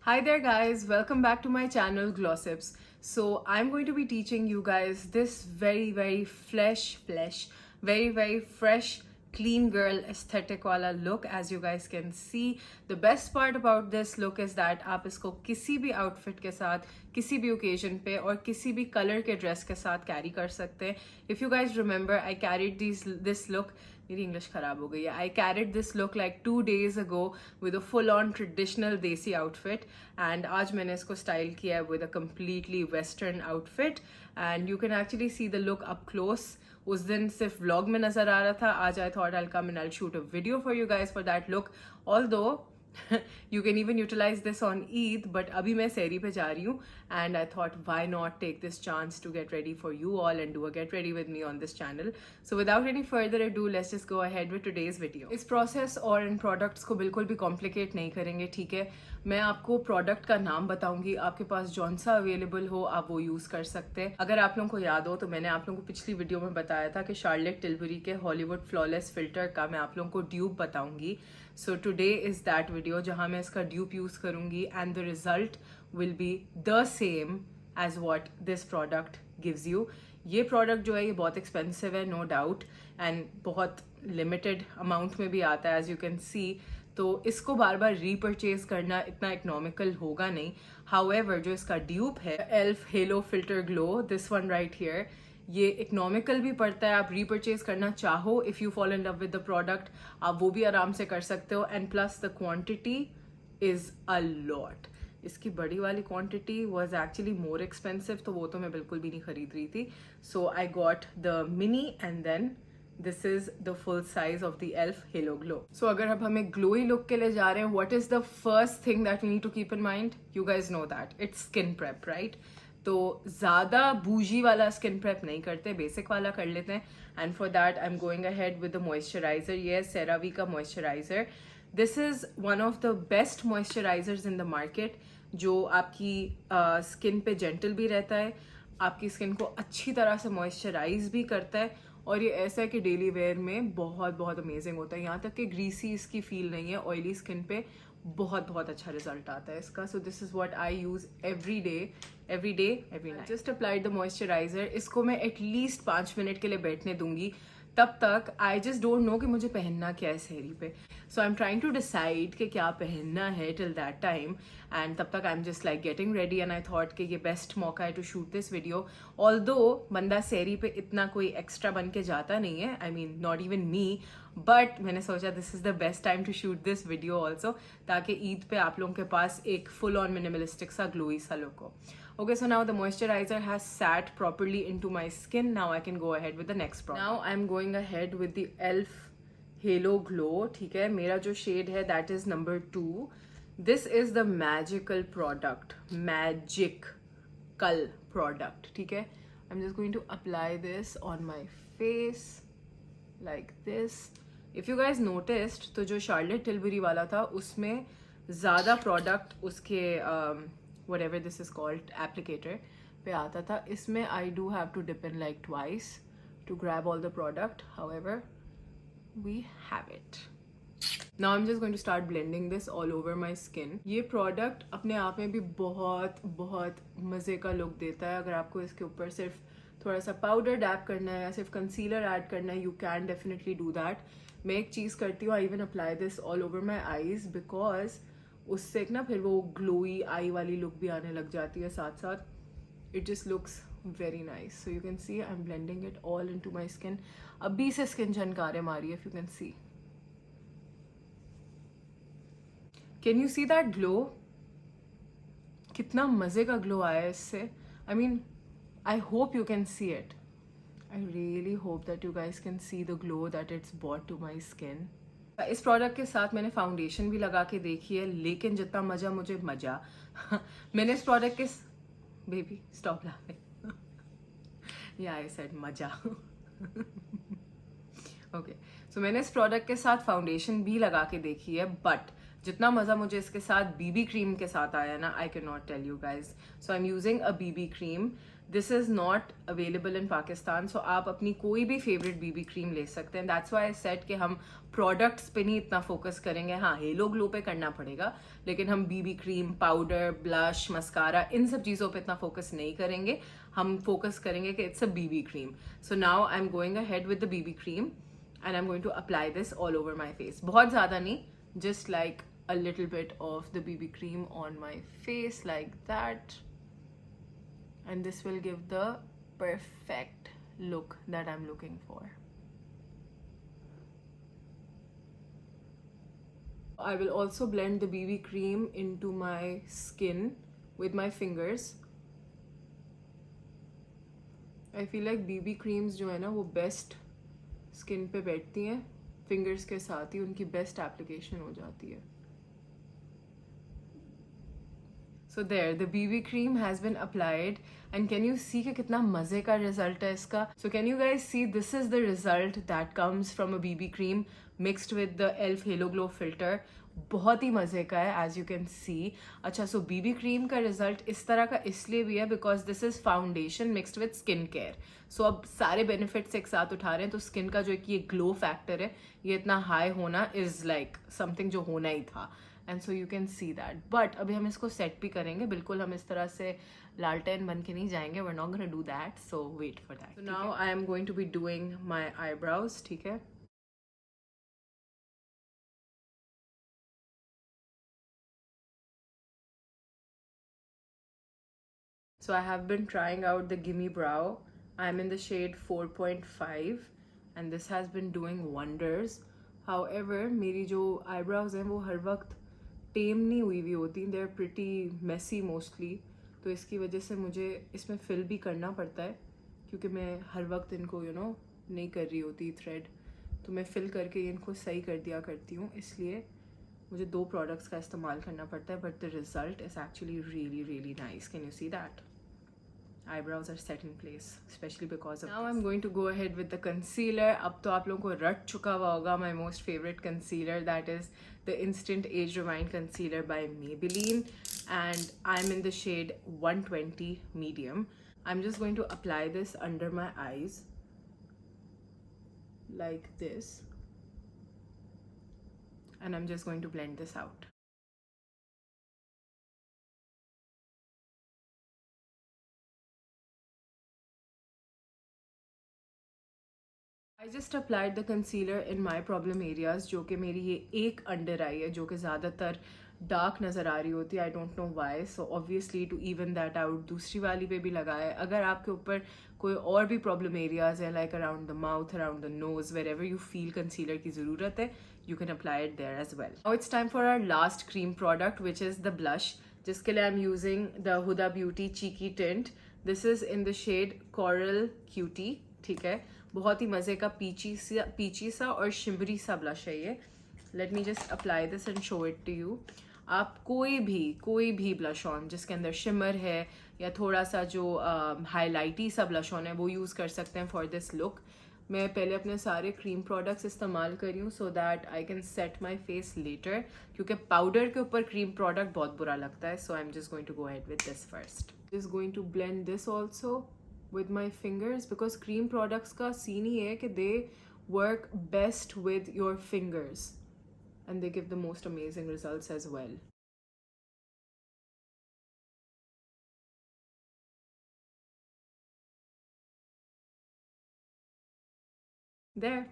Hi there guys, welcome back to my channel Glossips. So I'm going to be teaching you guys this very very fresh clean girl aesthetic wala look. As you guys can see, the best part about this look is that आप इसको किसी भी outfit के साथ, किसी भी occasion पे और किसी भी color के dress के साथ carry कर सकते हैं. If you guys remember, I carried this look. मेरी इंग्लिश खराब हो गई है. I carried this look like 2 days ago with a full on traditional desi outfit and आज मैंने इसको style किया है with a completely western outfit and you can actually see the look up close. उस दिन सिर्फ vlog में नजर आ रहा था. आज I thought I'll come and I'll shoot a video for you guys for that look. Although you can even utilize this on Eid, but अभी मैं सहरी पे जा रही हूँ and I thought why not take this chance to get ready for you all and do a get ready with me on this channel. So without any further ado, let's just go ahead with today's video. इस process और इन products को बिल्कुल भी complicate नहीं करेंगे, ठीक है. मैं आपको product का नाम बताऊंगी, आपके पास जौन सा available हो आप वो use कर सकते हैं. अगर आप लोगों को याद हो तो मैंने आप लोगों को पिछली वीडियो में बताया था कि Charlotte Tilbury के Hollywood Flawless Filter का मैं आप लोगों को dupe बताऊंगी. So today is that video जहाँ मैं इसका dupe use करूंगी and the result will be the same as what this product gives you. ये product जो है ये बहुत expensive है, no doubt, and बहुत limited amount में भी आता है as you can see. तो इसको बार बार repurchase करना इतना economical होगा नहीं. However, जो इसका dupe है ELF Halo Filter Glow, this one right here, ये इकोनॉमिकल भी पड़ता है. आप रीपरचेज करना चाहो, if you fall in love with the product, आप वो भी आराम से कर सकते हो. And plus the quantity is a lot. इसकी बड़ी वाली quantity was actually more expensive, तो वो तो मैं बिल्कुल भी नहीं खरीद रही थी. So I got the mini and then this is the full size of the ELF halo glow. So अगर अब हमें ग्लोई लुक के लिए जा रहे हैं, what is the first thing that we need to keep in mind? You guys know that it's skin prep, right? तो ज़्यादा बूजी वाला स्किन प्रेप नहीं करते, बेसिक वाला कर लेते हैं. And for that I am going ahead with the moisturiser. ये है CeraVe का moisturiser. This is one of the best moisturisers in the market, जो आपकी स्किन पे जेंटल भी रहता है, आपकी स्किन को अच्छी तरह से मॉइस्चराइज भी करता है, और ये ऐसा है कि डेली वेयर में बहुत अमेजिंग होता है. यहाँ तक कि ग्रीसी इसकी फील नहीं है. ऑयली स्किन पे बहुत अच्छा रिजल्ट आता है इसका. So this is what I use every day every night. Just applied the moisturiser. इसको मैं एटलीस्ट 5 मिनट के लिए बैठने दूंगी. तब तक आई जस्ट डोंट नो कि मुझे पहनना क्या है सहरी पे. So I am trying to decide कि क्या पहनना है टिल दैट टाइम. एंड तब तक I am just like getting ready and I thought कि ये बेस्ट मौका है to shoot this video. Although बंदा सहरी पे इतना कोई एक्स्ट्रा बन के जाता नहीं है, I mean not even me, but मैंने सोचा this is the best time to shoot this video also, ताकि ईद पे आप लोगों के पास एक फुल ऑन मिनिमलिस्टिक सा ग्लोई सा लुक हो. Okay, so now the moisturizer has sat properly into my skin. Now I can go ahead with the next product. Now I'm going ahead with the ELF Halo Glow. ठीक है, मेरा जो shade है that is number 2. This is the magical product, magical product. ठीक है, I'm just going to apply this on my face like this. If you guys noticed, तो जो Charlotte Tilbury वाला था उसमें ज़्यादा product उसके whatever this is called applicator पे आता था. इसमें I do have to dip in like twice to grab all the product. However, we have it. Now I'm just going to start blending this all over my skin. ये product अपने आप में भी बहुत मज़े का look देता है. अगर आपको इसके ऊपर सिर्फ थोड़ा सा पाउडर डैप करना है या सिर्फ कंसीलर ऐड करना है, you can definitely do that. मैं एक चीज़ करती हूँ, I even apply this all over my eyes because उससे एक ना फिर वो ग्लोई आई वाली लुक भी आने लग जाती है साथ साथ. It just looks very nice. So you can see I am blending it all into my skin. अभी से स्किन झनकारे मारी है, if you can see. Can you see that glow? कितना मजे का ग्लो आया है इससे. I mean I hope you can see it. I really hope that you guys can see the glow that it's brought to my skin. इस product के साथ मैंने फाउंडेशन भी लगा के देखी है, लेकिन जितना मजा मैंने इस प्रोडक्ट के बेबी स्टॉप लाफिंग या आई सेड मजा. ओके, सो मैंने इस प्रोडक्ट के साथ फाउंडेशन भी लगा के देखी है, बट जितना मज़ा मुझे इसके साथ बीबी क्रीम के साथ आया ना, I can not tell you guys. So I am using a BB cream. This is not available in Pakistan, so आप अपनी कोई भी फेवरेट बीबी क्रीम ले सकते हैं. दैट्स वाई आई सेड कि हम प्रोडक्ट्स पे नहीं इतना फोकस करेंगे. हाँ, हेलो ग्लो पे करना पड़ेगा, लेकिन हम BB cream, powder, blush, mascara, इन सब चीज़ों पे इतना फोकस नहीं करेंगे. हम फोकस करेंगे कि it's a BB cream. So now I am going ahead with the BB cream and I'm going to apply this all over my face. बहुत ज़्यादा नहीं, just like a little bit of the BB cream on my face like that, and this will give the perfect look that I'm looking for. I will also blend the BB cream into my skin with my fingers. I feel like BB creams जो है ना वो best skin पे बैठती हैं, fingers के साथ ही उनकी बेस्ट एप्लीकेशन हो जाती है. So there the BB cream has been applied, and can you see कि कितना मज़े का रिजल्ट है इसका. So can you guys see, this is the result that comes from a BB cream mixed with the ELF halo glow filter. बहुत ही मज़े का है, एज यू कैन सी. अच्छा, सो बीबी क्रीम का रिजल्ट इस तरह का इसलिए भी है because this is foundation mixed with skin care. So अब सारे बेनिफिट्स एक साथ उठा रहे हैं, तो स्किन का जो एक ये ग्लो फैक्टर है, ये इतना हाई होना इज़ लाइक समथिंग जो होना ही था. And so you can see that. But अभी हम इसको सेट भी करेंगे, बिल्कुल हम इस तरह से लालटेन बन के नहीं जाएंगे. We are not gonna do that, so wait for that. So now I am going to be doing my eyebrows. ठीक है, so I have been trying out the Gimme Brow. I'm in the shade 4.5 and this has been doing wonders. However, मेरी जो eyebrows हैं वो हर वक्त टेम नहीं हुई हुई होती. They are pretty messy mostly. तो इसकी वजह से मुझे इसमें फिल भी करना पड़ता है, क्योंकि मैं हर वक्त इनको नहीं कर रही होती थ्रेड, तो मैं फिल करके इनको सही कर दिया करती हूँ. इसलिए मुझे 2 प्रोडक्ट्स का इस्तेमाल करना पड़ता है, but the result is actually really really nice. Can you see that? Eyebrows are set in place, especially because of now this. I'm going to go ahead with the concealer. अब तो आप लोगों को रट चुका हुआ होगा my most favorite concealer, that is the Instant Age Rewind Concealer by Maybelline, and I'm in the shade 120 medium. I'm just going to apply this under my eyes like this, and I'm just going to blend this out. I just applied the concealer in my problem areas, जो कि मेरी ये एक under आई है जो कि ज़्यादातर dark नज़र आ रही होती है. I don't know why. So obviously to even that out दूसरी वाली पे भी लगाया है. अगर आपके ऊपर कोई और भी प्रॉब्लम एरियाज है, like around the mouth, around the nose, wherever you feel concealer की ज़रूरत है, you can apply it there as well. Now it's time for our last cream product, which is the blush, जिसके लिए I'm using the Huda Beauty Cheeky Tint. This is in the shade Coral Cutie. ठीक है, बहुत ही मज़े का पीची सा और शिमरी सा ब्लश है ये. Let me just apply this and show it to you. आप कोई भी ब्लश ऑन जिसके अंदर शिमर है या थोड़ा सा जो हाईलाइटी सा ब्लश ऑन है वो यूज़ कर सकते हैं फॉर दिस लुक. मैं पहले अपने सारे क्रीम प्रोडक्ट्स इस्तेमाल कर रही हूँ so that I can set my face later, क्योंकि पाउडर के ऊपर क्रीम प्रोडक्ट बहुत बुरा लगता है. So I am just going to go ahead with this first. Just going to blend this also with my fingers, because cream products का scene ही है कि they work best with your fingers and they give the most amazing results as well. There,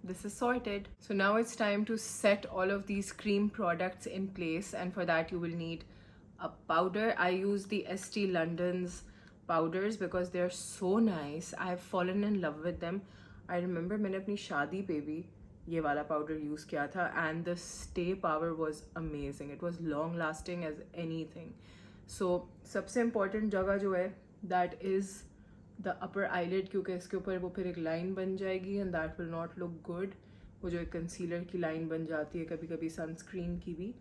this is sorted. So now it's time to set all of these cream products in place, and for that you will need a powder. I use the ST London's powders because they are so nice. I have fallen in love with them. I remember मैंने अपनी शादी पे भी ये वाला powder use किया था and the stay power was amazing. It was long lasting as anything. So सबसे important जगह जो है that is the upper eyelid, क्योंकि इसके ऊपर वो फिर एक लाइन बन जाएगी and that will not look good. वो जो एक कंसीलर की लाइन बन जाती है कभी कभी सनस्क्रीन की भी.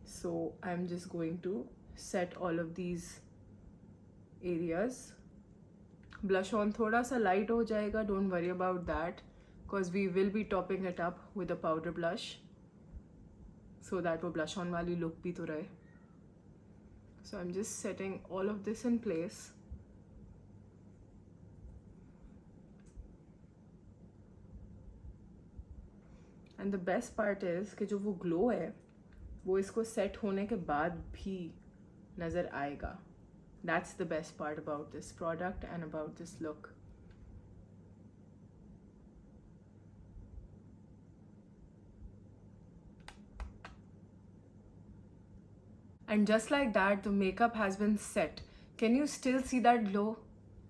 So I'm just going to set all of these areas. Blush on थोड़ा सा light हो जाएगा, don't worry about that because we will be topping it up with a powder blush. so that वो blush on वाली look भी तो रहे. So I'm just setting all of this in place. And the best part is कि जो वो glow है वो इसको set होने के बाद भी नज़र आएगा. That's the best part about this product and about this look. And just like that, the makeup has been set. Can you still see that glow?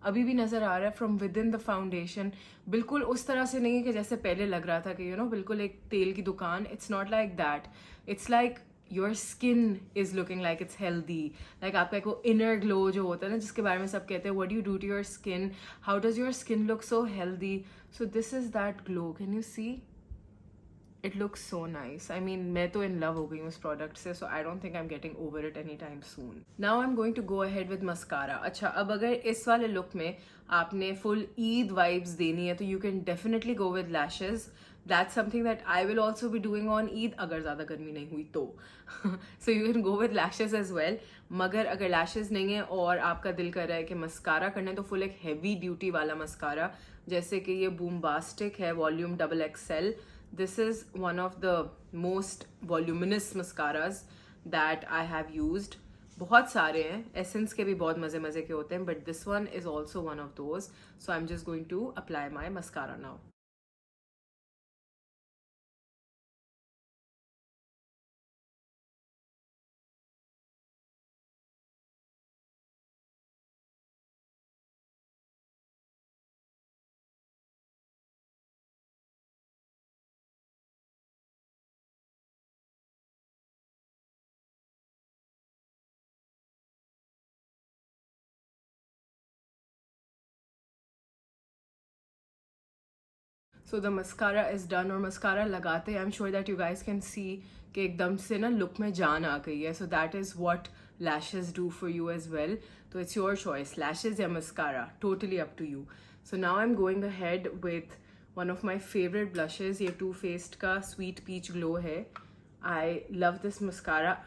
अभी भी नज़र आ रहा है from within the foundation. बिल्कुल उस तरह से नहीं है कि जैसे पहले लग रहा था कि बिल्कुल एक तेल की दुकान. It's not like that. It's like your skin is looking like it's healthy. Like आपका एक वो inner glow जो होता है ना, जिसके बारे में सब कहते हैं, what do you do to your skin? How does your skin look so healthy? So this is that glow. Can you see? It looks so nice. I mean, मैं तो in love हो गई हूँ इस product से, so I don't think I'm getting over it anytime soon. Now I'm going to go ahead with mascara. अच्छा, अब अगर इस वाले look में आपने full Eid vibes देनी है तो you can definitely go with lashes. That's something that I will also be doing on Eid अगर ज़्यादा गर्मी नहीं हुई तो. So you can go with lashes as well. मगर अगर lashes नहीं है और आपका दिल कर रहा है कि mascara करना है तो full एक heavy duty वाला mascara, जैसे कि ये Boombastic है Volume XXL. This is one of the most voluminous mascaras that I have used. बहुत सारे हैं, Essence के भी बहुत मज़े मज़े के होते हैं, but this one is also one of those. So I'm just going to apply my mascara now. So the mascara is done. और mascara लगाते I'm sure that you guys can see कि एकदम से ना look में जान आ गई है. So that is what lashes do for you as well. So it's your choice, lashes या mascara, totally up to you. So now I'm going ahead with one of my favorite blushes. ये Too Faced का Sweet Peach Glow है. I love this mascara.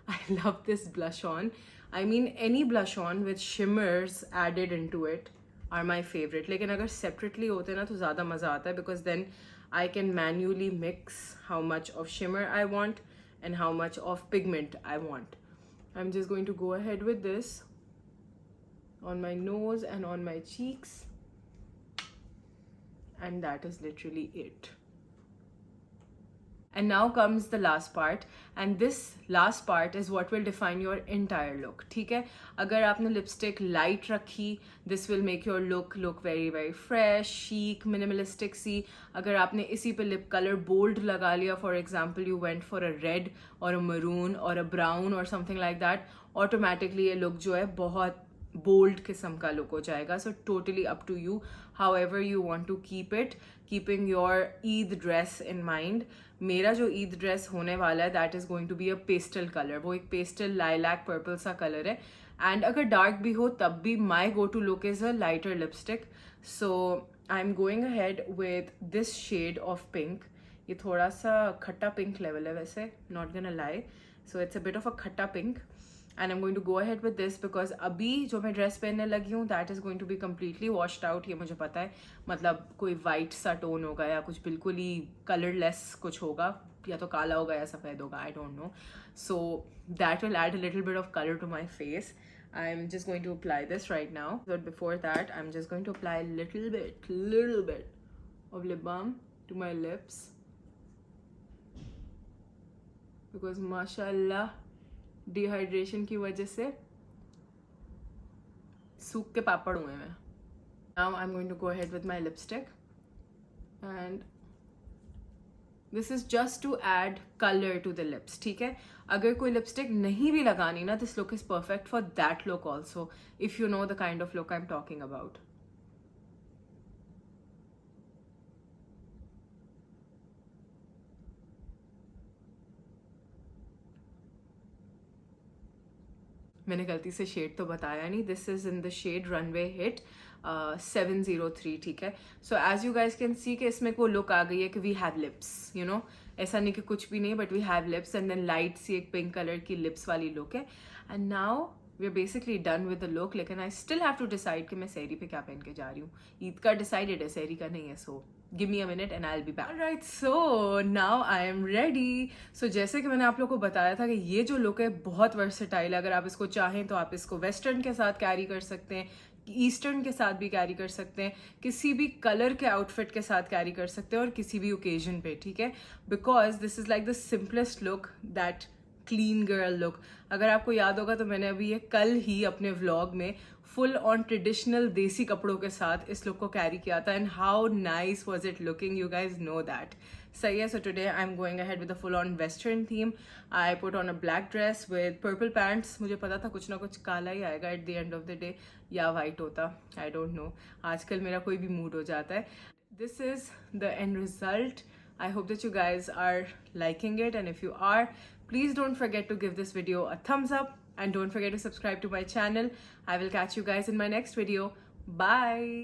I love this blush on. I mean, any blush on with shimmers added into it are my favorite. लेकिन अगर separately होते ना तो ज़्यादा मज़ा आता है, because then I can manually mix how much of shimmer I want and how much of pigment I want. I'm just going to go ahead with this on my nose and on my cheeks, and that is literally it. And now comes the last part, and this last part is what will define your entire look. ठीक है, अगर आपने lipstick light रखी, this will make your look very very fresh, chic, minimalistic सी. अगर आपने इसी पे lip color bold लगा लिया, for example you went for a red or a maroon or a brown or something like that, automatically ये look जो है बहुत bold किस्म का look हो जाएगा. So totally up to you, however you want to keep it, keeping your Eid dress in mind. मेरा जो ईद ड्रेस होने वाला है that is going to be a pastel colour. वो एक पेस्टल लाइलैक पर्पल सा कलर है, एंड अगर डार्क भी हो तब भी my go to look is a lighter lipstick. So I am going ahead with this shade of pink. ये थोड़ा सा खट्टा पिंक लेवल है वैसे, not gonna lie. So it's a bit of a खट्टा pink, and I'm going to go ahead with this because अभी जो मैं ड्रेस पहनने लगी हूँ that is going to be completely washed out. ये मुझे पता है, मतलब कोई वाइट सा टोन होगा या कुछ बिल्कुल ही कलरलेस कुछ होगा, या तो काला होगा या सफ़ेद होगा, I don't know. So that will add a little bit of color to my face. I'm just going to apply this right now. But before that, I'm just going to apply a little bit of lip balm to my lips, because mashallah dehydration की वजह से सूख के पापड़ हुए हैं. Now I am going to go ahead with my lipstick, and this is just to add colour to the lips. ठीक है, अगर कोई लिपस्टिक नहीं भी लगानी ना, this look is perfect for that look also, if you know the kind of look I am talking about. मैंने गलती से शेड तो बताया नहीं. This is in the shade runway hit 703. ठीक है, so as you guys can see कि इसमें को लुक आ गई है कि we have lips, you know, ऐसा नहीं कि कुछ भी नहीं, but we have lips and then light सी एक पिंक कलर की लिप्स वाली लुक है. And now we are basically done with the look. लेकिन I still have to decide कि मैं सहरी पे क्या पहन के जा रही हूँ. ईद का डिसाइडेड है, सहरी का नहीं है. So give me a minute and I will be back. Alright, so now I am ready. So जैसे कि मैंने आप लोगों को बताया था कि ये जो लुक है बहुत वर्सेटाइल है. अगर आप इसको चाहें तो आप इसको वेस्टर्न के साथ कैरी कर सकते हैं, ईस्टर्न के साथ भी कैरी कर सकते हैं, किसी भी कलर के आउटफिट के साथ कैरी कर सकते हैं और किसी भी ओकेजन पे. ठीक है, because this is like the simplest look, that clean girl look. अगर आपको याद होगा तो मैंने अभी ये कल ही अपने व्लॉग में फुल ऑन ट्रेडिशनल देसी कपड़ों के साथ इस लुक को कैरी किया था. And how nice was it looking, you guys know that. सही है. So today I am going ahead with a full on western theme. I put on a black dress with purple pants. मुझे पता था कुछ ना कुछ काला ही आएगा at the end of the day, या वाइट होता, आई डोंट नो. आजकल मेरा कोई भी मूड हो जाता है. This is the end result. I hope that you guys are liking it, and if you are, please don't forget to give this video a thumbs up and don't forget to subscribe to my channel. I will catch you guys in my next video. Bye.